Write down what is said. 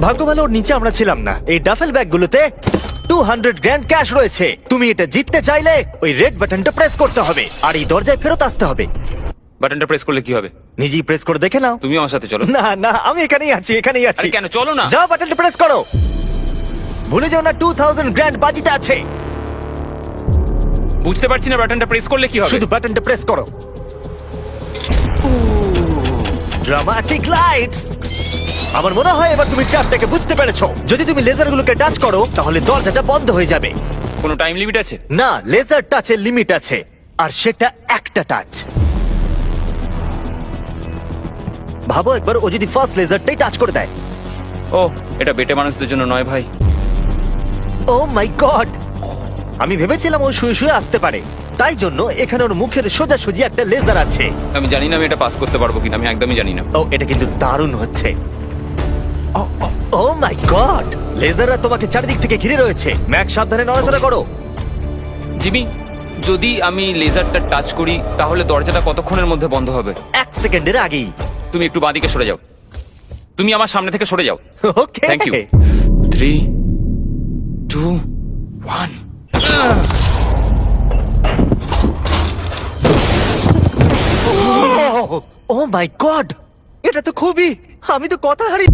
ভাগ্য ভালো ওর নিচে আমরা ছিলাম না। এই ডাফেল ব্যাগগুলোতে 200 গ্র্যান্ড ক্যাশ রয়েছে। তুমি এটা জিততে চাইলে ওই রেড বাটনটা প্রেস করতে হবে আর এই দরজায় ফেরত আসতে হবে। বাটনটা প্রেস করলে কি হবে? নিজেই প্রেস করে দেখে নাও। তুমি আমার সাথে চলো। না না, আমি এখানেই আছি, এখানেই আছি। আরে কেন, চলো না। যাও, বাটনটা প্রেস করো। ভুলে যাও না 2000 গ্র্যান্ড বাজিতে আছে। বুঝতে পারছি না বাটনটা প্রেস করলে কি হবে। শুধু বাটনটা প্রেস করো। Dramatic lights. আমার মনে হয় এবার তুমি ট্র্যাপটাকে বুঝতে পেরেছো। যদি তুমি লেজারগুলোকে টাচ করো তাহলে দরজাটা বন্ধ হয়ে যাবে। কোনো টাইম লিমিট আছে? না, লেজার টাচের লিমিট আছে, আর সেটা একটা টাচ। ভাবো একবার, ও যদি ফার্স্ট লেজারটাই টাচ করে দেয়। ও, এটা বেটে মানুষদের জন্য নয় ভাই। ও মাই গড, আমি ভেবেছিলাম ও শুয়ে শুয়ে আসতে পারে, তাই জন্য এখানে ওর মুখের সোজাসুজি একটা লেজার আছে। আমি জানি না আমি এটা পাস করতে পারবো কিনা, আমি একদমই জানি না। ও, এটা কিন্তু দারুণ হচ্ছে। ও মাই গড, লেজাররা তোমাকে চারিদিক থেকে ঘিরে রয়েছে। ম্যাক, সাবধানে নড়াচড়া করো। জিমি, যদি আমি লেজারটা টাচ করি তাহলে দরজাটা কতক্ষণের মধ্যে বন্ধ হবে? 1 সেকেন্ডের আগেই। তুমি একটু বাঁদিকে সরে যাও। তুমি আমার সামনে থেকে সরে যাও। Okay, thank you. 3, 2, 1। Oh my God, এটা তো খুবই, আমি তো কথা হারিয়ে